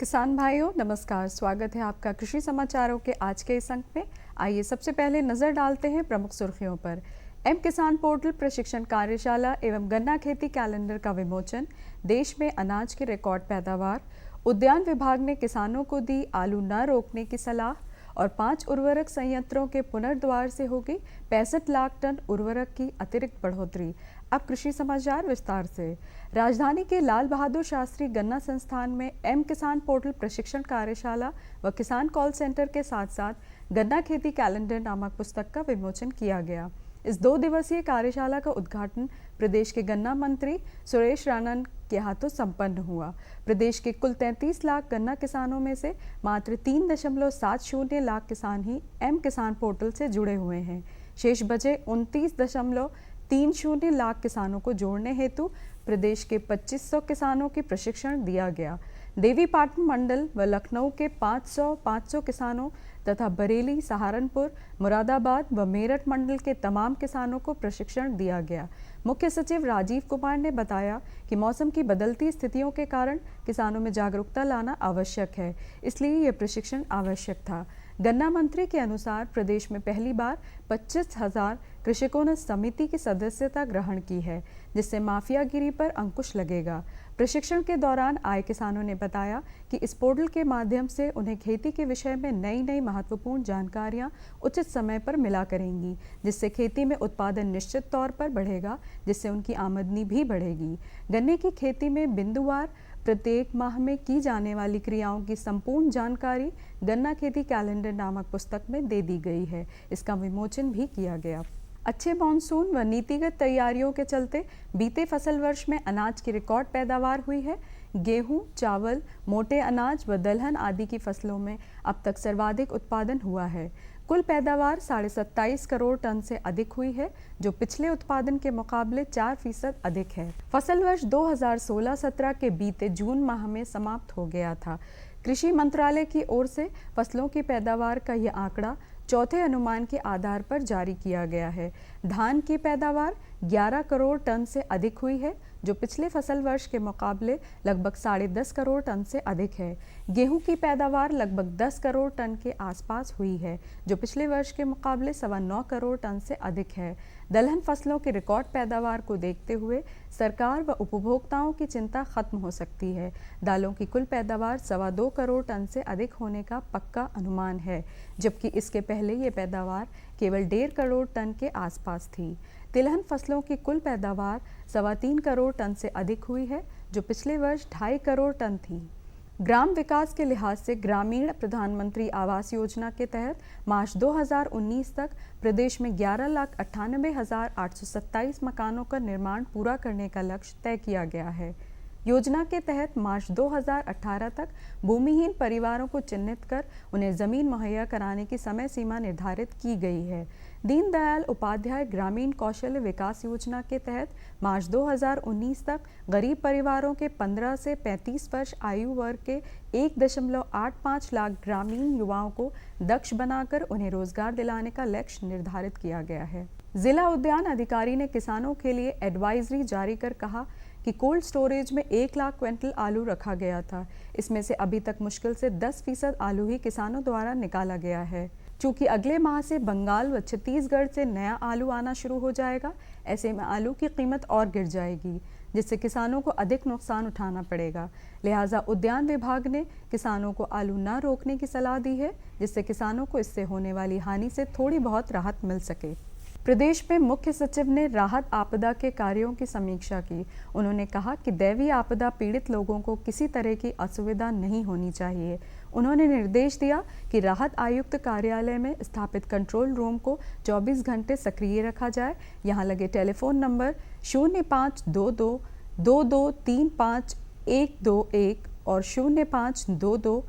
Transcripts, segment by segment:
किसान भाइयों नमस्कार, स्वागत है आपका कृषि समाचारों के आज के इस अंक में। आइए सबसे पहले नजर डालते हैं प्रमुख सुर्खियों पर। एम किसान पोर्टल प्रशिक्षण कार्यशाला एवं गन्ना खेती कैलेंडर का विमोचन, देश में अनाज की रिकॉर्ड पैदावार, उद्यान विभाग ने किसानों को दी आलू न रोकने की सलाह और 5 उर्वरक संयंत्रों के पुनर्द्वार से होगी 65 लाख टन उर्वरक की अतिरिक्त बढ़ोतरी। अब कृषि समाचार विस्तार से। राजधानी के लाल बहादुर शास्त्री गन्ना संस्थान में एम किसान पोर्टल प्रशिक्षण कार्यशाला व किसान कॉल सेंटर के साथ साथ गन्ना खेती कैलेंडर नामक पुस्तक का विमोचन किया गया। इस 2 दिवसीय कार्यशाला का उद्घाटन प्रदेश के गन्ना मंत्री सुरेश राणा के हाथों संपन्न हुआ। प्रदेश के कुल 33 लाख गन्ना किसानों में से मात्र 3.70 लाख किसान ही एम किसान पोर्टल से जुड़े हुए हैं। शेष बचे 29.30 लाख किसानों को जोड़ने हेतु प्रदेश के 2500 किसानों की प्रशिक्षण दिया गया। देवीपाटन मंडल व लखनऊ के 500 किसानों तथा बरेली, सहारनपुर, मुरादाबाद व मेरठ मंडल के तमाम किसानों को प्रशिक्षण दिया गया। मुख्य सचिव राजीव कुमार ने बताया कि मौसम की बदलती स्थितियों के कारण किसानों में जागरूकता लाना आवश्यक है, इसलिए यह प्रशिक्षण आवश्यक था। गन्ना मंत्री के अनुसार प्रदेश में पहली बार 25,000 कृषकों ने समिति की सदस्यता ग्रहण की है, जिससे माफियागिरी पर अंकुश लगेगा। प्रशिक्षण के दौरान आए किसानों ने बताया कि इस पोर्टल के माध्यम से उन्हें खेती के विषय में नई महत्वपूर्ण जानकारियां उचित समय पर मिला करेंगी, जिससे खेती में उत्पादन निश्चित तौर पर बढ़ेगा, जिससे उनकी आमदनी भी बढ़ेगी। गन्ने की खेती में बिंदुवार प्रत्येक माह में की जाने वाली क्रियाओं की संपूर्ण जानकारी गन्ना खेती कैलेंडर नामक पुस्तक में दे दी गई है। इसका विमोचन भी किया गया। अच्छे मानसून व नीतिगत तैयारियों के चलते बीते फसल वर्ष में अनाज की रिकॉर्ड पैदावार हुई है। गेहूं, चावल, मोटे अनाज व दलहन आदि की फसलों में अब तक सर्वाधिक उत्पादन हुआ है। कुल पैदावार 27.5 करोड़ टन से अधिक हुई है, जो पिछले उत्पादन के मुकाबले 4% अधिक है। फसल वर्ष 2016-17 के बीते जून माह में समाप्त हो गया था। कृषि मंत्रालय की ओर से फसलों की पैदावार का यह आंकड़ा चौथे अनुमान के आधार पर जारी किया गया है। धान की पैदावार 11 करोड़ टन से अधिक हुई है, जो पिछले फसल वर्ष के मुकाबले लगभग 10.5 करोड़ टन से अधिक है। गेहूं की पैदावार लगभग 10 करोड़ टन के आसपास हुई है, जो पिछले वर्ष के मुकाबले 9.25 करोड़ टन से अधिक है। दलहन फसलों की रिकॉर्ड पैदावार को देखते हुए सरकार व उपभोक्ताओं की चिंता खत्म हो सकती है। दालों की कुल पैदावार 2.25 करोड़ टन से अधिक होने का पक्का अनुमान है, जबकि इसके पहले ये पैदावार केवल 1.5 करोड़ टन के आसपास थी। तिलहन फसलों की कुल पैदावार 3.25 करोड़ टन से अधिक हुई है, जो पिछले वर्ष 2.5 करोड़ टन थी। ग्राम विकास के लिहाज से ग्रामीण प्रधानमंत्री आवास योजना के तहत मार्च 2019 तक प्रदेश में 11,98,827 मकानों का निर्माण पूरा करने का लक्ष्य तय किया गया है। योजना के तहत मार्च 2018 तक भूमिहीन परिवारों को चिन्हित कर उन्हें जमीन मुहैया कराने की समय सीमा निर्धारित की गई है। दीनदयाल उपाध्याय ग्रामीण कौशल्य विकास योजना के तहत मार्च 2019 तक गरीब परिवारों के 15 से 35 वर्ष आयु वर्ग के 1.85 लाख ग्रामीण युवाओं को दक्ष बनाकर उन्हें रोजगार दिलाने का लक्ष्य निर्धारित किया गया है। जिला उद्यान अधिकारी ने किसानों के लिए एडवाइजरी जारी कर कहा कि कोल्ड स्टोरेज में 1 लाख क्विंटल आलू रखा गया था। इसमें से अभी तक मुश्किल से 10% आलू ही किसानों द्वारा निकाला गया है। चूंकि अगले माह से बंगाल व छत्तीसगढ़ से नया आलू आना शुरू हो जाएगा, ऐसे में आलू की कीमत और गिर जाएगी, जिससे किसानों को अधिक नुकसान उठाना पड़ेगा। लिहाजा उद्यान विभाग ने किसानों को आलू न रोकने की सलाह दी है, जिससे किसानों को इससे होने वाली हानि से थोड़ी बहुत राहत मिल सके। प्रदेश में मुख्य सचिव ने राहत आपदा के कार्यों की समीक्षा की। उन्होंने कहा कि दैवीय आपदा पीड़ित लोगों को किसी तरह की असुविधा नहीं होनी चाहिए। उन्होंने निर्देश दिया कि राहत आयुक्त कार्यालय में स्थापित कंट्रोल रूम को 24 घंटे सक्रिय रखा जाए। यहां लगे टेलीफोन नंबर 0522 2235 121 और 0522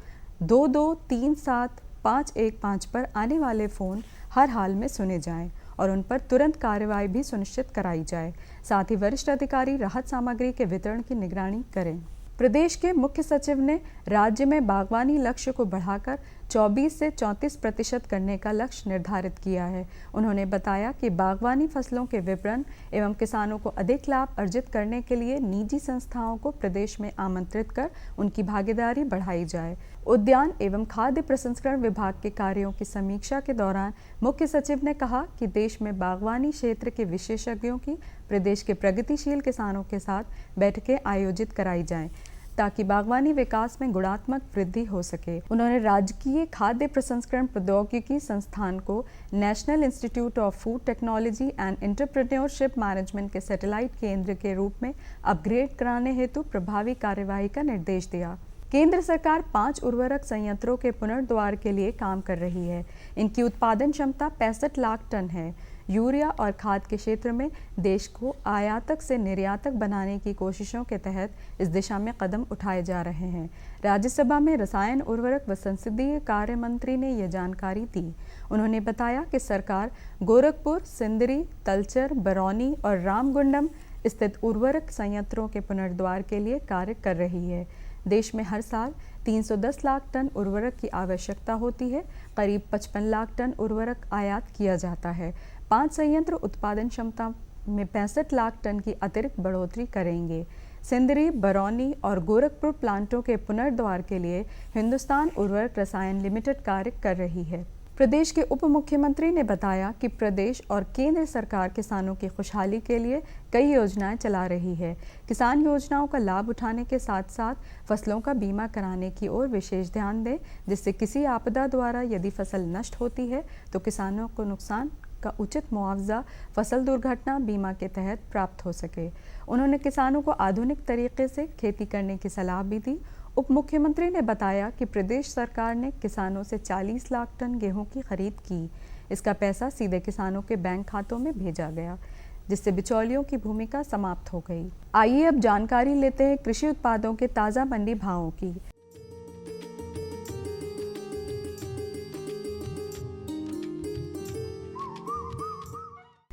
2237 515 पर आने वाले फ़ोन हर हाल में सुने जाएं और उन पर तुरंत कार्रवाई भी सुनिश्चित कराई जाए। साथ ही वरिष्ठ अधिकारी राहत सामग्री के वितरण की निगरानी करें। प्रदेश के मुख्य सचिव ने राज्य में बागवानी लक्ष्य को बढ़ाकर 24 से 34% करने का लक्ष्य निर्धारित किया है। उन्होंने बताया कि बागवानी फसलों के विपणन एवं किसानों को अधिक लाभ अर्जित करने के लिए निजी संस्थाओं को प्रदेश में आमंत्रित कर उनकी भागीदारी बढ़ाई जाए। उद्यान एवं खाद्य प्रसंस्करण विभाग के कार्यों की समीक्षा के दौरान मुख्य सचिव ने कहा कि देश में बागवानी क्षेत्र के विशेषज्ञों की प्रदेश के प्रगतिशील किसानों के साथ बैठकें आयोजित कराई जाएं, ताकि बागवानी विकास में गुणात्मक वृद्धि हो सके। उन्होंने राजकीय खाद्य प्रसंस्करण प्रौद्योगिकी संस्थान को national institute of food technology and entrepreneurship management के सैटेलाइट केंद्र के रूप में अपग्रेड कराने हेतु प्रभावी कार्यवाही का निर्देश दिया। केंद्र सरकार 5 उर्वरक संयंत्रों के पुनर्द्वार के लिए काम कर रही है। इनकी उत्पादन क्षमता 65 लाख टन है। यूरिया और खाद के क्षेत्र में देश को आयातक से निर्यातक बनाने की कोशिशों के तहत इस दिशा में कदम उठाए जा रहे हैं। राज्यसभा में रसायन, उर्वरक व संसदीय कार्य मंत्री ने यह जानकारी दी। उन्होंने बताया कि सरकार गोरखपुर, सिंदरी, तलचर, बरौनी और रामगुंडम स्थित उर्वरक संयंत्रों के पुनर्द्वार के लिए कार्य कर रही है। देश में हर साल 310 लाख टन उर्वरक की आवश्यकता होती है। करीब 55 लाख टन उर्वरक आयात किया जाता है। 5 संयंत्र उत्पादन क्षमता में 65 लाख टन की अतिरिक्त बढ़ोतरी करेंगे। सिंदरी, बरौनी और गोरखपुर प्लांटों के पुनर्द्वार के लिए हिंदुस्तान उर्वरक रसायन लिमिटेड कार्य कर रही है। प्रदेश के उप मुख्यमंत्री ने बताया कि प्रदेश और केंद्र सरकार किसानों की खुशहाली के लिए कई योजनाएं चला रही है। किसान योजनाओं का लाभ उठाने के साथ साथ फसलों का बीमा कराने की ओर विशेष ध्यान दें, जिससे किसी आपदा द्वारा यदि फसल नष्ट होती है तो किसानों को नुकसान का उचित मुआवजा फसल दुर्घटना बीमा के तहत प्राप्त हो सके। उन्होंने किसानों को आधुनिक तरीके से खेती करने की सलाह भी दी। उप मुख्यमंत्री ने बताया कि प्रदेश सरकार ने किसानों से 40 लाख टन गेहूं की खरीद की। इसका पैसा सीधे किसानों के बैंक खातों में भेजा गया, जिससे बिचौलियों की भूमिका समाप्त हो गई। आइए अब जानकारी लेते हैं कृषि उत्पादों के ताज़ा मंडी भावों की।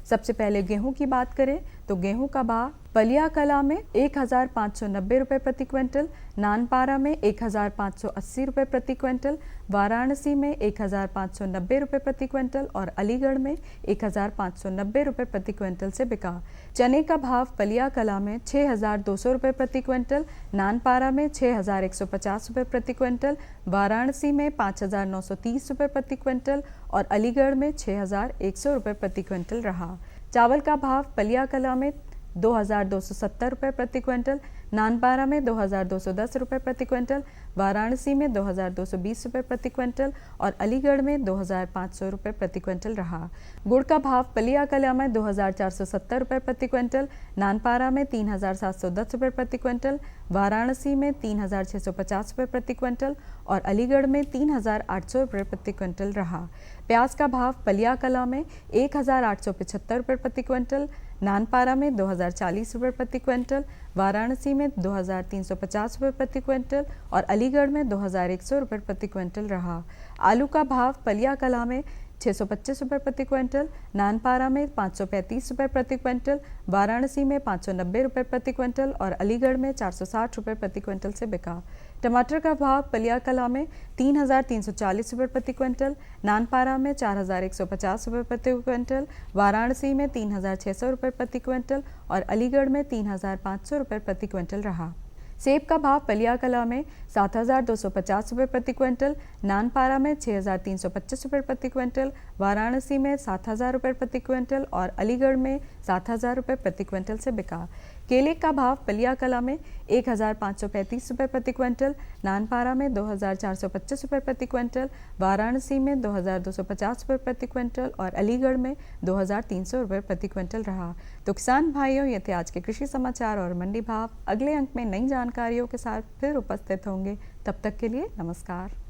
सबसे पहले गेहूं की बात करें तो गेहूं का भाव पलिया कला में 1590 रुपये प्रति क्विंटल, नानपारा में 1580 रुपये प्रति क्विंटल, वाराणसी में 1590 रुपये प्रति क्विंटल और अलीगढ़ में 1590 रुपये प्रति क्विंटल से बिका। चने का भाव पलिया कला में 6200 रुपये प्रति क्विंटल, नानपारा में 6150 रुपये प्रति क्विंटल, वाराणसी में 5930 रुपये प्रति क्विंटल और अलीगढ़ में 6100 रुपये प्रति क्विंटल रहा। चावल का भाव पलिया कला में 2270 रुपये प्रति क्विंटल, नानपारा में 2210 रुपये प्रति क्विंटल, वाराणसी में 2220 रुपये प्रति क्विंटल और अलीगढ़ में 2500 रुपये प्रति क्विंटल रहा। गुड़ का भाव पलिया कला में 2470 रुपये प्रति क्विंटल, नानपारा में 3710 रुपये प्रति क्विंटल, वाराणसी में 3650 रुपये प्रति क्विंटल और अलीगढ़ में 3800 रुपये प्रति क्विंटल रहा। प्याज का भाव पलिया कला में 1875 रुपये प्रति क्विंटल, नानपारा में 2040 रुपये प्रति क्विंटल, वाराणसी में 2350 रुपये प्रति क्विंटल और अलीगढ़ में 2100 रुपये प्रति क्विंटल रहा। आलू का भाव पलिया कला में 625 रुपये प्रति क्विंटल, नानपारा में 535 रुपये प्रति क्विंटल, वाराणसी में 590 रुपये प्रति क्विंटल और अलीगढ़ में 460 रुपये प्रति क्विंटल से बिका। टमाटर का भाव पलिया कला में 3340 रुपये प्रति क्विंटल, नानपारा में 4150 रुपये प्रति क्विंटल, वाराणसी में 3600 रुपये प्रति क्विंटल और अलीगढ़ में 3500 रुपये प्रति क्विंटल रहा। सेब का भाव पलिया कला में 7250 रुपये प्रति क्विंटल, नानपारा में 6325 रुपये प्रति क्विंटल, वाराणसी में 7000 रुपये प्रति क्विंटल और अलीगढ़ में 7000 रुपये प्रति क्विंटल से बिका। केले का भाव पलिया कला में 1535 रुपये प्रति क्विंटल, नानपारा में 2425 रुपये प्रति क्विंटल, वाराणसी में 2250 रुपये प्रति क्विंटल और अलीगढ़ में 2300 रुपये प्रति क्विंटल रहा। तो किसान भाइयों, ये थे आज के कृषि समाचार और मंडी भाव। अगले अंक में नई जानकारियों के साथ फिर उपस्थित होंगे। तब तक के लिए नमस्कार।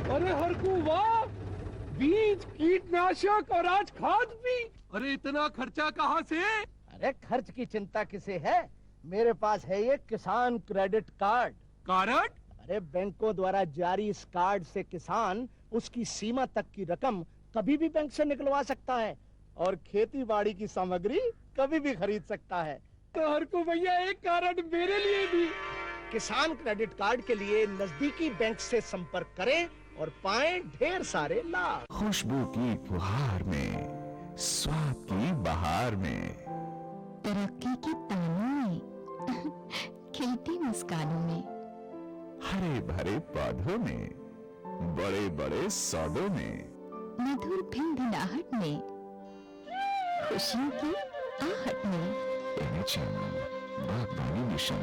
अरे हरकू वाह, बीज, कीटनाशक और आज खाद भी। अरे इतना खर्चा कहाँ से? अरे खर्च की चिंता किसे है, मेरे पास है ये किसान क्रेडिट कार्ड। कार्ड? अरे बैंकों द्वारा जारी इस कार्ड से किसान उसकी सीमा तक की रकम कभी भी बैंक से निकलवा सकता है। और खेती बाड़ी की सामग्री कभी भी खरीद सकता है। तो हर को भैया एक कारण मेरे लिए भी। किसान क्रेडिट कार्ड के लिए नजदीकी बैंक से संपर्क करें और पाएं ढेर सारे लाभ। खुशबू की फुहार में, स्वाद की बहार में, तरक्की की तानों में, खिलती मुस्कानों में, हरे भरे पौधों में, बड़े बड़े सौदों में, मधुर भिनभिनाहट में, खुशियों की आहट में, एनएचएम बागवानी मिशन,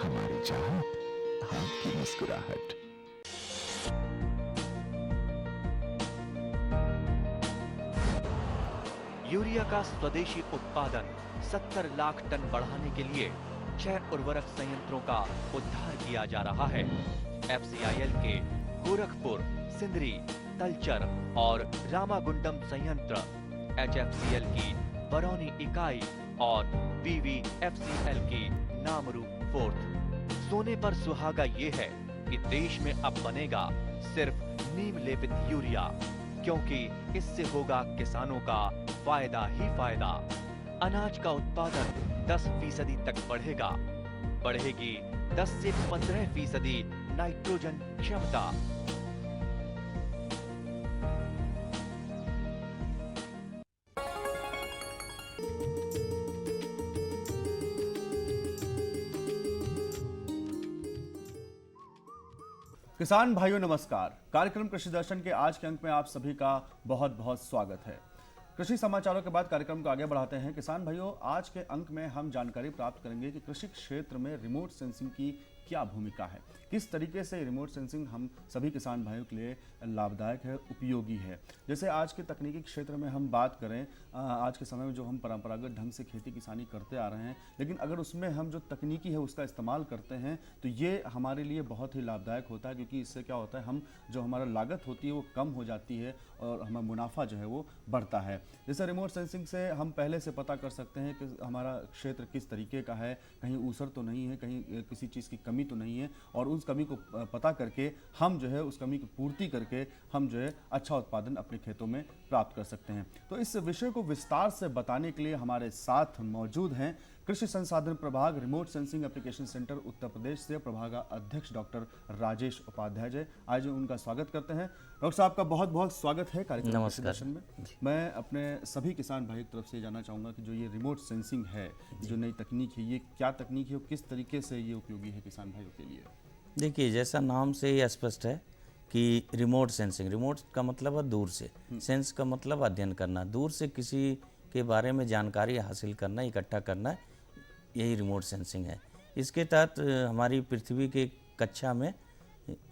हमारी चाहत, आपकी मुस्कुराहट। यूरिया का स्वदेशी उत्पादन 70 लाख टन बढ़ाने के लिए 6 उर्वरक संयंत्रों का उद्धार किया जा रहा है। एफसीआईएल के गोरखपुर, सिंदरी, तलचर और रामागुंडम संयंत्र, एचएफसीएल की बरौनी इकाई और बीवीएफसीएल की नामरू फोर्थ। सोने पर सुहागा ये है कि देश में अब बनेगा सिर्फ नीम लेपित यूरिया, क्योंकि इससे होगा किसानों का फायदा ही फायदा। अनाज का उत्पादन 10% तक बढ़ेगा। बढ़ेगी 10 से 15% नाइट्रोजन क्षमता। किसान भाइयों नमस्कार। कार्यक्रम कृषि दर्शन के आज के अंक में आप सभी का बहुत बहुत स्वागत है। कृषि समाचारों के बाद कार्यक्रम को आगे बढ़ाते हैं। किसान भाइयों, आज के अंक में हम जानकारी प्राप्त करेंगे कि कृषि क्षेत्र में रिमोट सेंसिंग की क्या भूमिका है, किस तरीके से रिमोट सेंसिंग हम सभी किसान भाइयों के लिए लाभदायक है, उपयोगी है। जैसे आज के तकनीकी क्षेत्र में हम बात करें, आज के समय में जो हम परंपरागत ढंग से खेती किसानी करते आ रहे हैं, लेकिन अगर उसमें हम जो तकनीकी है उसका इस्तेमाल करते हैं तो ये हमारे लिए बहुत ही लाभदायक होता है, क्योंकि इससे क्या होता है, हम जो हमारा लागत होती है वो कम हो जाती है और हमारा मुनाफा जो है वो बढ़ता है। जैसे रिमोट सेंसिंग से हम पहले से पता कर सकते हैं कि हमारा क्षेत्र किस तरीके का है, कहीं ऊसर तो नहीं है, कहीं किसी चीज़ की कमी तो नहीं है, और उस कमी को पता करके हम जो है उस कमी की पूर्ति करके हम जो है अच्छा उत्पादन अपने खेतों में प्राप्त कर सकते हैं। तो इस विषय को विस्तार से बताने के लिए हमारे साथ मौजूद हैं कृषि संसाधन प्रभाग remote sensing application centre Uttar Pradesh से प्रभाग अध्यक्ष डॉक्टर राजेश उपाध्याय जी। आज उनका स्वागत करते हैं। डॉक्टर साहब का बहुत बहुत स्वागत है कार्यक्रम कृषि दर्शन में। मैं अपने सभी किसान भाई की तरफ से जानना चाहूँगा कि जो ये रिमोट सेंसिंग है, जो नई तकनीक है, ये क्या तकनीक है और किस तरीके से ये उपयोगी है किसान भाइयों के लिए? देखिए, जैसा नाम से ही स्पष्ट है कि रिमोट सेंसिंग, रिमोट का मतलब है दूर से, सेंस का मतलब अध्ययन करना, दूर से किसी के बारे में जानकारी हासिल करना, इकट्ठा करना, यही रिमोट सेंसिंग है। इसके तहत हमारी पृथ्वी के कक्षा में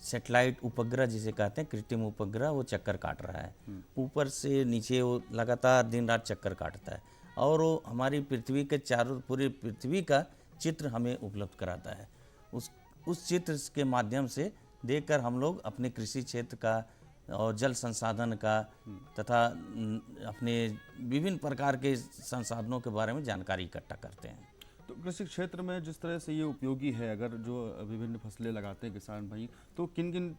सैटेलाइट उपग्रह जिसे कहते हैं, कृत्रिम उपग्रह, वो चक्कर काट रहा है। ऊपर से नीचे वो लगातार दिन रात चक्कर काटता है और वो हमारी पृथ्वी के चारों, पूरी पृथ्वी का चित्र हमें उपलब्ध कराता है। उस चित्र के माध्यम से देखकर हम लोग अपने कृषि क्षेत्र का और जल संसाधन का तथा अपने विभिन्न प्रकार के संसाधनों के बारे में जानकारी इकट्ठा करते हैं। तो कृषि क्षेत्र में जिस तरह से ये उपयोगी है, अगर जो विभिन्न फसलें लगाते हैं किसान भाई, तो किन किन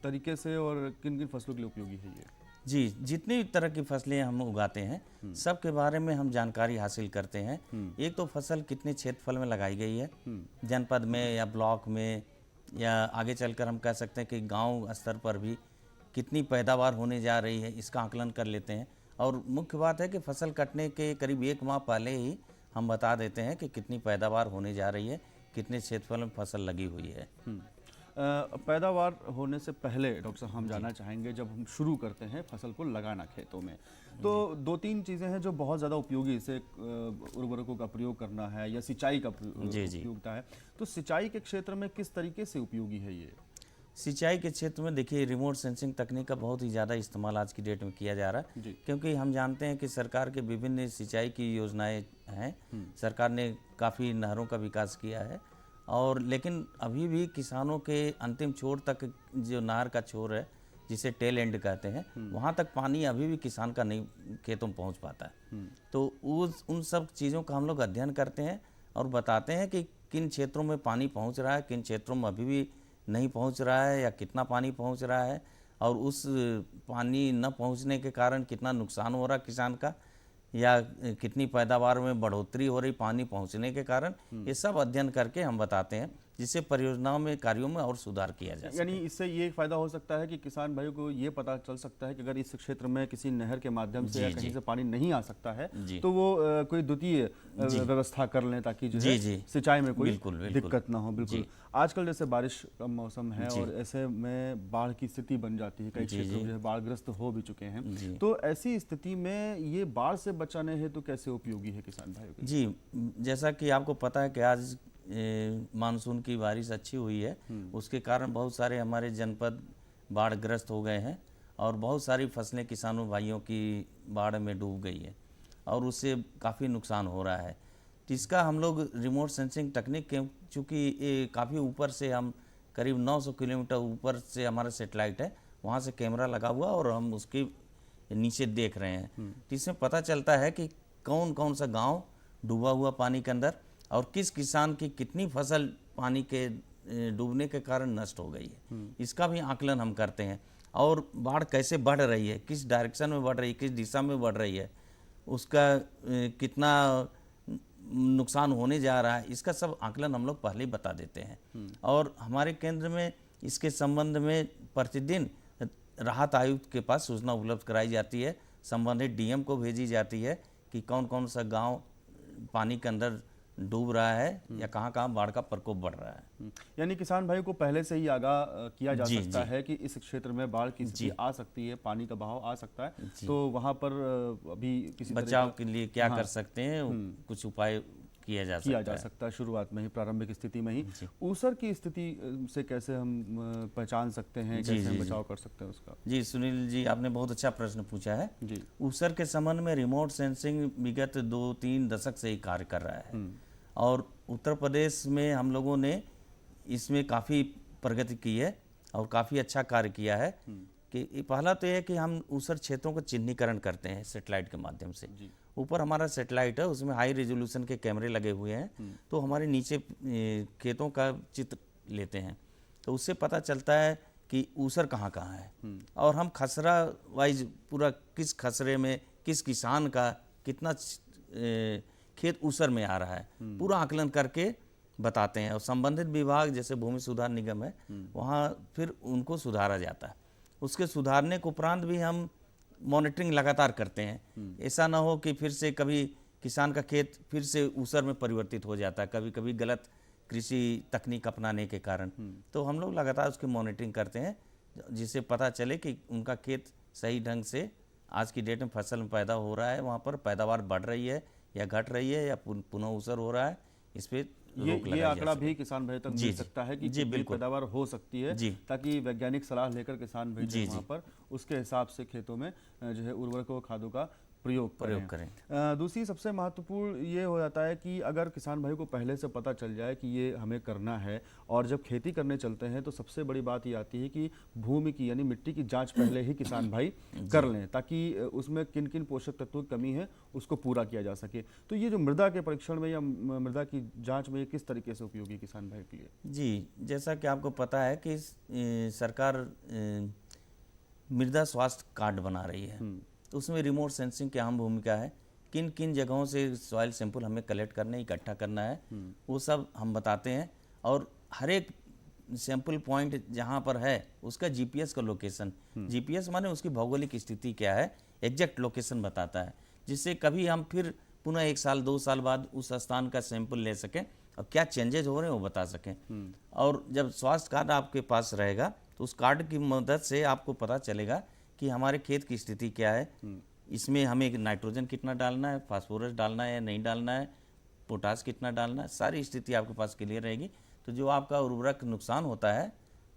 तरीके से और किन किन फसलों के लिए उपयोगी है ये? जी, जितनी तरह की फसलें हम उगाते हैं सब के बारे में हम जानकारी हासिल करते हैं। एक तो फसल कितने क्षेत्रफल में लगाई गई है, जनपद में या ब्लॉक में, या आगे चलकर हम कह सकते हैं कि गांव स्तर पर भी कितनी पैदावार होने जा रही है, इसका आकलन कर लेते हैं। और मुख्य बात है कि फसल कटने के करीब 1 माह पहले ही हम बता देते हैं कि कितनी पैदावार होने जा रही है, कितने क्षेत्रफल में फसल लगी हुई है। पैदावार होने से पहले डॉक्टर साहब हम जानना चाहेंगे, जब हम शुरू करते हैं फसल को लगाना खेतों में, तो 2-3 चीज़ें हैं जो बहुत ज़्यादा उपयोगी, जैसे उर्वरकों का प्रयोग करना है या सिंचाई का उपयोगिता है। तो सिंचाई के क्षेत्र में किस तरीके से उपयोगी है ये? सिंचाई के क्षेत्र में देखिए, रिमोट सेंसिंग तकनीक का बहुत ही ज़्यादा इस्तेमाल आज की डेट में किया जा रहा है, क्योंकि हम जानते हैं कि सरकार के विभिन्न सिंचाई की योजनाएं हैं। सरकार ने काफ़ी नहरों का विकास किया है, और लेकिन अभी भी किसानों के अंतिम छोर तक, जो नहर का छोर है जिसे टेल एंड कहते हैं, वहाँ तक पानी अभी भी किसान का नहीं खेतों में पहुँच पाता है। तो उन सब चीज़ों का हम लोग अध्ययन करते हैं और बताते हैं कि किन क्षेत्रों में पानी पहुँच रहा है, किन क्षेत्रों में अभी भी नहीं पहुंच रहा है, या कितना पानी पहुंच रहा है, और उस पानी न पहुंचने के कारण कितना नुकसान हो रहा किसान का या कितनी पैदावार में बढ़ोतरी हो रही पानी पहुंचने के कारण, ये सब अध्ययन करके हम बताते हैं, जिससे परियोजनाओं में कार्यों में और सुधार किया जा सके। यानी इससे ये फायदा हो सकता है कि किसान भाइयों को ये पता चल सकता है कि अगर इस क्षेत्र में किसी नहर के माध्यम से या कहीं से पानी नहीं आ सकता है तो वो कोई द्वितीय व्यवस्था कर लें ताकि जो है सिंचाई में कोई दिक्कत ना हो। बिल्कुल, आजकल जैसे बारिश का मौसम है और ऐसे में बाढ़ की स्थिति बन जाती है, कई क्षेत्र जो है बाढ़ग्रस्त हो भी चुके हैं, तो ऐसी स्थिति में ये बाढ़ से बचाने हेतु कैसे उपयोगी है किसान भाइयों के? जी, जैसा कि आपको पता है कि आज मानसून की बारिश अच्छी हुई है, उसके कारण बहुत सारे हमारे जनपद बाढ़ग्रस्त हो गए हैं और बहुत सारी फसलें किसानों भाइयों की बाढ़ में डूब गई है और उससे काफ़ी नुकसान हो रहा है। तो इसका हम लोग रिमोट सेंसिंग टेक्निक के, चूँकि ये काफ़ी ऊपर से, हम करीब 900 किलोमीटर ऊपर से हमारा सेटेलाइट है, वहाँ से कैमरा लगा हुआ और हम उसके नीचे देख रहे हैं। तो इसमें पता चलता है कि कौन कौन सा गांव डूबा हुआ पानी के अंदर और किस किसान की कितनी फसल पानी के डूबने के कारण नष्ट हो गई है, इसका भी आकलन हम करते हैं। और बाढ़ कैसे बढ़ रही है, किस डायरेक्शन में बढ़ रही है, किस दिशा में बढ़ रही है, उसका कितना नुकसान होने जा रहा है, इसका सब आकलन हम लोग पहले ही बता देते हैं। और हमारे केंद्र में इसके संबंध में प्रतिदिन राहत आयुक्त के पास सूचना उपलब्ध कराई जाती है, संबंधित डीएम को भेजी जाती है कि कौन कौन सा गांव पानी के अंदर डूब रहा है या कहाँ कहाँ बाढ़ का प्रकोप बढ़ रहा है। यानी किसान भाई को पहले से ही आगाह किया जा सकता है कि इस क्षेत्र में बाढ़ की स्थिति आ सकती है, पानी का बहाव आ सकता है, तो वहाँ पर अभी किसी बचाव के लिए क्या कर सकते हैं, कुछ उपाय किया जा सकता है शुरुआत में ही, प्रारंभिक स्थिति में ही। ऊसर की स्थिति से कैसे हम पहचान सकते हैं, कैसे हम बचाव कर सकते हैं उसका? जी सुनील जी, आपने बहुत अच्छा प्रश्न पूछा है। जी, ऊसर के संबंध में रिमोट सेंसिंग विगत 2-3 दशक से ही कार्य कर रहा है और उत्तर प्रदेश में हम लोगों ने इसमें काफ़ी प्रगति की है और काफ़ी अच्छा कार्य किया है। कि पहला तो यह है कि हम ऊसर क्षेत्रों का चिन्हीकरण करते हैं सेटेलाइट के माध्यम से। ऊपर हमारा सेटेलाइट है, उसमें हाई रेजोल्यूशन के कैमरे लगे हुए हैं, तो हमारे नीचे खेतों का चित्र लेते हैं, तो उससे पता चलता है कि ऊसर कहाँ कहाँ है और हम खसरा वाइज पूरा किस खसरे में किस किसान का कितना खेत ऊसर में आ रहा है पूरा आकलन करके बताते हैं। और संबंधित विभाग जैसे भूमि सुधार निगम है, वहाँ फिर उनको सुधारा जाता है। उसके सुधारने के उपरांत भी हम मॉनिटरिंग लगातार करते हैं। ऐसा ना हो कि फिर से कभी किसान का खेत फिर से ऊसर में परिवर्तित हो जाता है, कभी कभी गलत कृषि तकनीक अपनाने के कारण। तो हम लोग लगातार उसकी मॉनिटरिंग करते हैं जिससे पता चले कि उनका खेत सही ढंग से आज की डेट में फसल में पैदा हो रहा है, वहाँ पर पैदावार बढ़ रही है या घट रही है या पुनः ऊसर हो रहा है। इस पे ये आंकड़ा भी किसान भाई तक मिल सकता है कि कितनी पैदावार हो सकती है, ताकि वैज्ञानिक सलाह लेकर किसान भाई वहाँ पर उसके हिसाब से खेतों में जो है उर्वरकों खादों का प्रयोग करें। दूसरी सबसे महत्वपूर्ण ये हो जाता है कि अगर किसान भाई को पहले से पता चल जाए कि ये हमें करना है और जब खेती करने चलते हैं तो सबसे बड़ी बात ये आती है कि भूमि की यानी मिट्टी की जांच पहले ही किसान भाई कर लें, ताकि उसमें किन किन पोषक तत्वों की कमी है उसको पूरा किया जा सके। तो ये जो मृदा के परीक्षण में या मृदा की जाँच में किस तरीके से उपयोगी किसान भाई के लिए? जी, जैसा कि आपको पता है कि सरकार मृदा स्वास्थ्य कार्ड बना रही है, तो उसमें रिमोट सेंसिंग की अहम भूमिका है। किन किन जगहों से सॉइल सैंपल हमें कलेक्ट करना है, इकट्ठा करना है, वो सब हम बताते हैं। और हर एक सैंपल पॉइंट जहाँ पर है उसका जीपीएस का लोकेशन, जीपीएस माने उसकी भौगोलिक स्थिति क्या है, एग्जैक्ट लोकेशन बताता है, जिससे कभी हम फिर पुनः 1 साल 2 साल बाद उस स्थान का सैंपल ले सकें और क्या चेंजेज हो रहे हैं वो बता सकें। और जब स्वास्थ्य कार्ड आपके पास रहेगा तो उस कार्ड की मदद से आपको पता चलेगा कि हमारे खेत की स्थिति क्या है, इसमें हमें नाइट्रोजन कितना डालना है, फास्फोरस डालना है या नहीं डालना है, पोटास कितना डालना है, सारी स्थिति आपके पास क्लियर रहेगी। तो जो आपका उर्वरक नुकसान होता है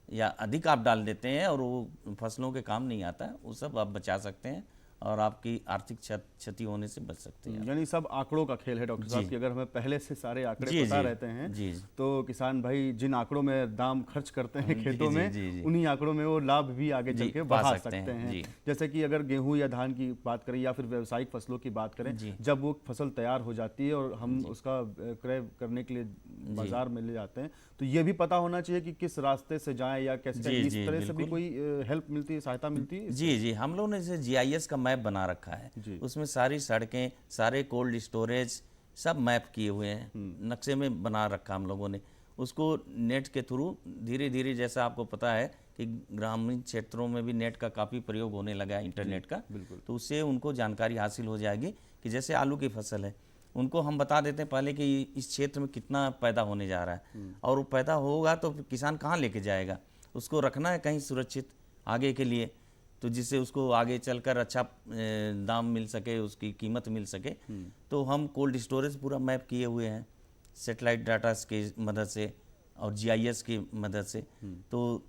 या अधिक आप डाल देते हैं और वो फसलों के काम नहीं आता है, वो सब आप बचा सकते हैं और आपकी आर्थिक क्षति होने से बच सकते हैं। यानी सब आंकड़ों का खेल है डॉक्टर साहब, कि अगर हमें पहले से सारे आंकड़े पता रहते हैं तो किसान भाई जिन आंकड़ों में दाम खर्च करते हैं खेतों में, उन्हीं आंकड़ों में वो लाभ भी आगे चल के बढ़ा सकते हैं। जैसे कि अगर गेहूं या धान की बात करें या फिर व्यावसायिक फसलों की बात करें, जब वो फसल तैयार हो जाती है और हम उसका क्रय करने के लिए बाजार में ले जाते हैं, तो ये भी पता होना चाहिए कि किस रास्ते से जाएं या कैसे, इस तरह से भी कोई हेल्प मिलती है, सहायता मिलती है। जी, हम लोगों ने जैसे GIS का मैप बना रखा है, उसमें सारी सड़कें, सारे कोल्ड स्टोरेज सब मैप किए हुए हैं, नक्शे में बना रखा हम लोगों ने। उसको नेट के थ्रू धीरे धीरे, जैसा आपको पता है कि ग्रामीण क्षेत्रों में भी नेट का काफ़ी प्रयोग होने लगा है, इंटरनेट का, तो उससे उनको जानकारी हासिल हो जाएगी कि जैसे आलू की फसल है, उनको हम बता देते हैं पहले कि इस क्षेत्र में कितना पैदा होने जा रहा है, और वो पैदा होगा तो किसान कहाँ लेके जाएगा, उसको रखना है कहीं सुरक्षित आगे के लिए, तो जिससे उसको आगे चलकर अच्छा दाम मिल सके, उसकी कीमत मिल सके। तो हम कोल्ड स्टोरेज पूरा मैप किए हुए हैं सैटेलाइट डाटा की मदद से और GIS की मदद से, तो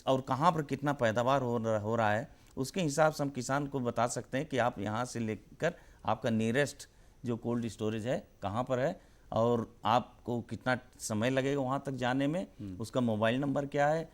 और कहाँ पर कितना पैदावार हो रहा है उसके हिसाब से हम किसान को बता सकते हैं कि आप यहाँ से लेकर आपका नियरेस्ट जो कोल्ड स्टोरेज है कहाँ पर है और आपको कितना समय लगेगा वहाँ तक जाने में, उसका मोबाइल नंबर क्या है,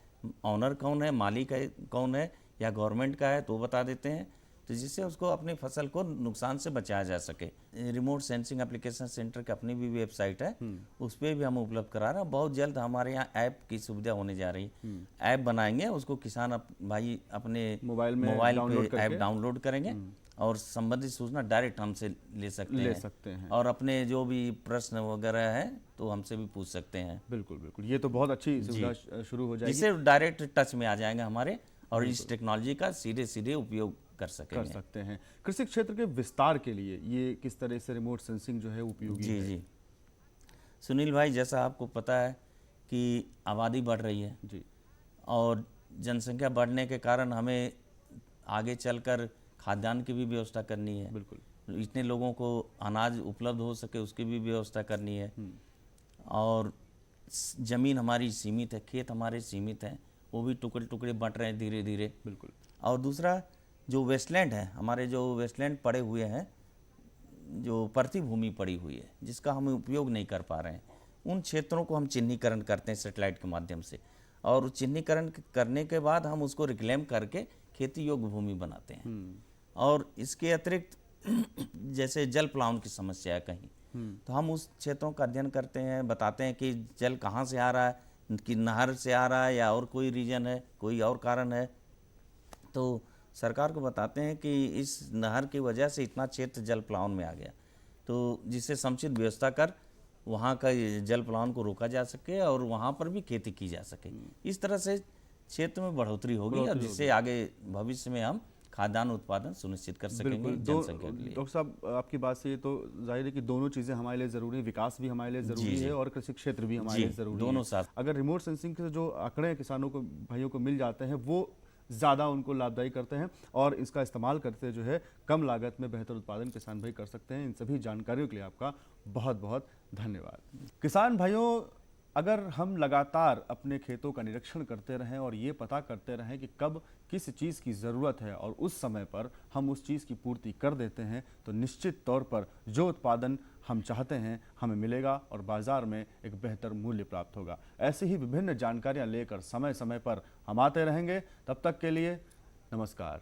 ऑनर कौन है, मालिक है कौन है, या गवर्नमेंट का है तो बता देते हैं, तो जिससे उसको अपनी फसल को नुकसान से बचाया जा सके। रिमोट सेंसिंग एप्लीकेशन सेंटर की अपनी भी वेबसाइट है, उस पर भी हम उपलब्ध करा रहे हैं। बहुत जल्द हमारे यहाँ ऐप की सुविधा होने जा रही है, ऐप बनाएंगे, उसको किसान भाई अपने मोबाइल पे ऐप डाउनलोड करेंगे और संबंधित सूचना डायरेक्ट हमसे ले सकते हैं और अपने जो भी प्रश्न वगैरह है तो हमसे भी पूछ सकते हैं। बिल्कुल बिल्कुल, ये तो बहुत अच्छी सुविधा शुरू हो जाएगी, जिससे डायरेक्ट टच में आ जाएंगे हमारे और इस टेक्नोलॉजी का सीधे उपयोग कर सकते हैं। कृषि क्षेत्र के विस्तार के लिए ये किस तरह से रिमोट सेंसिंग जो है उपयोगी है? जी सुनील भाई, जैसा आपको पता है कि आबादी बढ़ रही है जी, और जनसंख्या बढ़ने के कारण हमें आगे चलकर खाद्यान्न की भी व्यवस्था करनी है। बिल्कुल, इतने लोगों को अनाज उपलब्ध हो सके उसकी भी व्यवस्था करनी है, और ज़मीन हमारी सीमित है, खेत हमारे सीमित हैं, वो भी टुकड़े टुकड़े बंट रहे हैं धीरे धीरे। बिल्कुल, और दूसरा जो वेस्टलैंड है, हमारे जो वेस्टलैंड पड़े हुए हैं, जो पृथ्वी भूमि पड़ी हुई है जिसका हम उपयोग नहीं कर पा रहे हैं, उन क्षेत्रों को हम चिन्हीकरण करते हैं सैटेलाइट के माध्यम से, और चिन्हीकरण करने के बाद हम उसको रिक्लेम करके खेती योग्य भूमि बनाते हैं। और इसके अतिरिक्त जैसे जल प्लावन की समस्या है कहीं, तो हम उस क्षेत्रों का अध्ययन करते हैं, बताते हैं कि जल कहाँ से आ रहा है, कि नहर से आ रहा है या और कोई रीजन है, कोई और कारण है, तो सरकार को बताते हैं कि इस नहर की वजह से इतना क्षेत्र जल प्लावन में आ गया, तो जिससे समुचित व्यवस्था कर वहाँ का जल प्लावन को रोका जा सके और वहाँ पर भी खेती की जा सके। इस तरह से क्षेत्र में बढ़ोतरी होगी और जिससे आगे भविष्य में हम खाद्यान्न उत्पादन सुनिश्चित कर सकेंगे जनसंख्या के लिए। डॉक्टर साहब, आपकी बात से ये तो जाहिर है कि दोनों चीज़ें हमारे लिए ज़रूरी है, विकास भी हमारे लिए ज़रूरी है और कृषि क्षेत्र भी हमारे लिए ज़रूरी है, दोनों साथ। अगर रिमोट सेंसिंग के जो आंकड़े किसानों को भाइयों को मिल जाते हैं वो ज़्यादा उनको लाभदायी करते हैं और इसका इस्तेमाल करते जो है कम लागत में बेहतर उत्पादन किसान भाई कर सकते हैं। इन सभी जानकारियों के लिए आपका बहुत बहुत धन्यवाद। किसान भाइयों, अगर हम लगातार अपने खेतों का निरीक्षण करते रहें और ये पता करते रहें कि कब किस चीज़ की ज़रूरत है और उस समय पर हम उस चीज़ की पूर्ति कर देते हैं, तो निश्चित तौर पर जो उत्पादन हम चाहते हैं हमें मिलेगा और बाज़ार में एक बेहतर मूल्य प्राप्त होगा। ऐसी ही विभिन्न जानकारियां लेकर समय समय पर हम आते रहेंगे। तब तक के लिए नमस्कार।